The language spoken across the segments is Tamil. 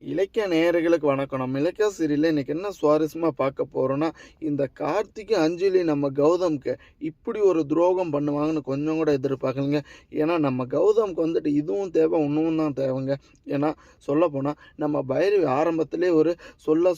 இலக்கிய நேயர்களுக்கு வணக்கம். நம்ம இலக்கிய சீரியல்ல இன்னைக்கு என்ன சுவாரஸ்யமா பார்க்க போறோம்னா, இந்த கார்த்திக், அஞ்சலி நம்ம கௌதம்க்கு இப்படி ஒரு துரோகம் பண்ணுவாங்கன்னு கொஞ்சம் கூட எதிர்பார்க்கலங்க. ஏன்னா நம்ம கௌதம்க்கு வந்துட்டு இதுவும் தேவை, இன்னமும் தான் தேவைங்க. ஏன்னா சொல்லப்போனா நம்ம பைரவி ஆரம்பத்திலேயே ஒரு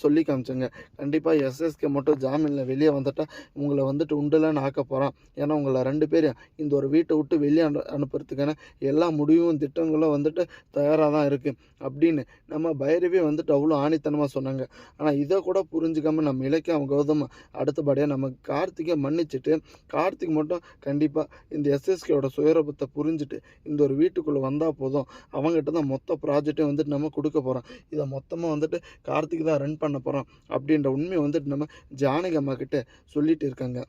சொல்லி காமிச்சாங்க. கண்டிப்பா எஸ்எஸ்கே மட்டும் ஜாமீன்ல வெளிய வந்துட்டா, உங்கள வந்துட்டு உண்டுலன்னு ஆக்க போறான். ஏன்னா உங்கள 2 பேரையும் இந்த ஒரு வீட்ட விட்டு வெளிய அனுப்புறதுக்கான எல்லா முடிவும், திட்டங்களும் வந்துட்டு தயாரா தான் இருக்கு. அப்படின்னு நம்ம பைரவி வந்துட்டு அவ்வளோ ஆணித்தனமா சொன்னாங்க. ஆனா இத கூட புரிஞ்சுக்காம நம்ம இலக்கியம் கௌதம் அடுத்தபடியா நம்ம கார்த்திக்க மன்னிச்சுட்டு, கார்த்திக் மட்டும் கண்டிப்பா இந்த எஸ்எஸ்கேவோட சுயரூபத்த புரிஞ்சுட்டு, இந்த ஒரு வீட்டுக்குள்ள வந்தா போதும். அவங்கிட்ட தான் மொத்த ப்ராஜெக்ட்டையும் வந்துட்டு நம்ம குடுக்க போறோம். இத மொத்தமா வந்துட்டு கார்த்திக் தான் ரன் பண்ண போறோம். அப்படின்ற உண்மைய வந்துட்டு நம்ம ஜானகி அம்மாகிட்ட சொல்லிட்டு இருக்காங்க.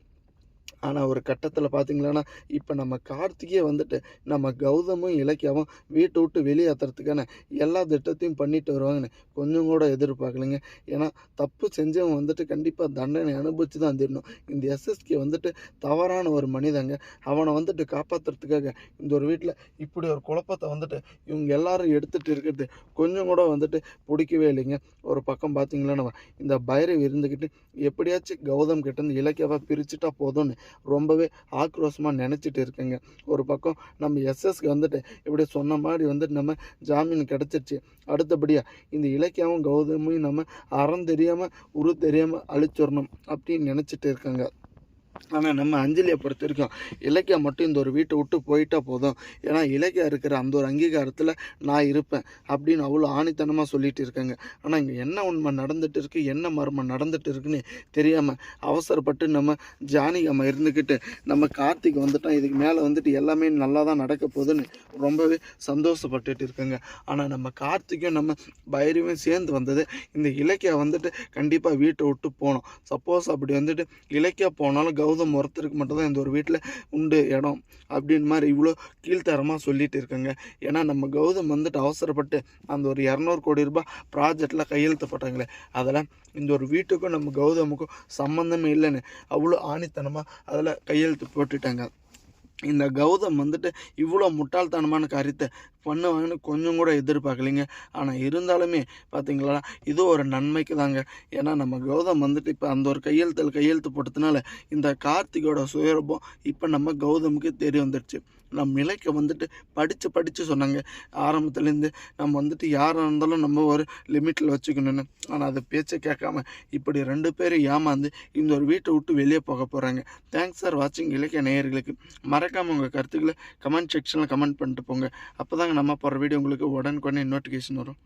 ஆனா, ஒரு கட்டத்தில பார்த்தீங்கன்னா, இப்ப நம்ம கார்த்திகே வந்துட்டு, நம்ம கௌதமும், இலக்கியாவும் வீட்ட விட்டு வெளியேத்துறதுக்கான எல்லா திட்டத்தையும் பண்ணிட்டு வருவாங்கன்னு கொஞ்சம் கூட எதிர்பார்க்கலைங்க. ஏன்னா, தப்பு செஞ்சவன் வந்துட்டு கண்டிப்பா தண்டனை அனுபவிச்சு தான் தீரணும். இந்த எஸ்எஸ்கே வந்துட்டு தவறான ஒரு மனிதங்க. அவன வந்துட்டு காப்பாத்துறதுக்காக இந்த ஒரு வீட்ல இப்படி ஒரு குழப்பத்த வந்துட்டு இவங்க எல்லாரும் எடுத்துட்டு இருக்கிறது கொஞ்சம் கூட வந்துட்டு புடிக்கவே இல்லைங்க. ஒரு பக்கம் பார்த்தீங்கன்னா, இந்த பைரவி இருந்துகிட்டு எப்படியாச்சும் கௌதம் கிட்டேருந்து இலக்கியாவ பிரிச்சுட்டா போதும்னு ரொம்பவே ஆக்ரோஷமா நெனச்சிட்டு இருக்கேங்க. ஒரு பக்கம் நம்ம எஸ்எஸ்க்கு வந்துட்டு இப்படி சொன்ன மாரி வந்துட்டு நம்ம ஜாமீன் கெடைச்சிருச்சு. அடுத்தபடியா இந்த இலக்கியாவும், கௌதமையும் நம்ம அறம் தெரியாம, உரு தெரியாம அழிச்சிரணும் அப்படின்னு நெனச்சிட்டு இருக்கேங்க. ஆனா, நம்ம அஞ்சலிய பொறுத்தவரைக்கும், இலக்கியா மட்டும் இந்த ஒரு வீட்ட விட்டு போயிட்டா போதும். ஏன்னா, இலக்கியா இருக்கிற அந்த ஒரு அங்கீகாரத்தில நான் இருப்பேன். அப்படின்னு அவ்வளோ ஆணித்தனமா சொல்லிட்டு இருக்காங்க. ஆனா, இங்க என்ன உண்மை நடந்துட்டு இருக்கு, என்ன மர்மம் நடந்துட்டு இருக்குன்னு தெரியாம, அவசரப்பட்டு நம்ம ஜானகி அம்மா இருந்துக்கிட்டு, நம்ம கார்த்திக் வந்துட்டான். இதுக்கு மேல வந்துட்டு எல்லாமே நல்லா தான் நடக்க போதுன்னு ரொம்பவே சந்தோஷப்பட்டுட்டு இருக்காங்க. ஆனா, நம்ம கார்த்திக்கும், நம்ம பைரவியும் சேர்ந்து வந்தது, இந்த இலக்கியா வந்துட்டு கண்டிப்பா வீட்ட விட்டு போணும். சப்போஸ் அப்படி வந்துட்டு இலக்கியா போனாலும் கௌதம் ஒருத்தருக்கு மட்டும் தான் இந்த ஒரு வீட்ல உண்டு இடம் அப்படின்னு மாரி இவ்வளோ கீழ்த்தரமா சொல்லிட்டு இருக்காங்க. ஏன்னா நம்ம கௌதம் வந்துட்டு அவசரப்பட்டு அந்த ஒரு 200 கோடி ரூபாய் ப்ராஜெக்ட்ல கையெழுத்து போட்டாங்களே, அதெல்லாம் இந்த ஒரு வீட்டுக்கும் நம்ம கௌதமுக்கும் சம்மந்தமே இல்லைன்னு அவ்வளோ ஆணித்தனமா அதில் கையெழுத்து போட்டுட்டாங்க. இந்த கௌதம் வந்துட்டு இவ்வளோ முட்டாள்தனமான காரியத்த பண்ணுவாங்கன்னு கொஞ்சம் கூட எதிர்பார்க்கலைங்க. ஆனா இருந்தாலுமே பார்த்தீங்களா, இது ஒரு நன்மைக்கு தாங்க. ஏன்னா நம்ம கௌதம் வந்துட்டு இப்ப அந்த ஒரு கையெழுத்து போட்டதுனால, இந்த கார்த்திகோட சுயரூபம் இப்ப நம்ம கௌதமுக்கு தெரிய வந்துருச்சு. நம் நிலைக்கு வந்துட்டு படிச்சு சொன்னாங்க. ஆரம்பத்துலேருந்து நம்ம வந்துட்டு யாரா இருந்தாலும் நம்ம ஒரு லிமிட்ல வச்சுக்கணும்னு. ஆனா அது பேச்ச கேட்காம இப்படி 2 பேரும் ஏமாந்து இந்த ஒரு வீட்ட விட்டு வெளிய போக போறாங்க. தேங்க்ஸ் ஃபார் வாட்சிங் இலக்கிய நேயர்களுக்கு. மறக்காம உங்க கருத்துக்கள கமெண்ட் செக்ஷன்ல கமெண்ட் பண்ணிட்டு போங்க. அப்பதாங்க நம்ம போடுற வீடியோ உங்களுக்கு உடனுக்குடனே நோட்டிஃபிகேஷன் வரும்.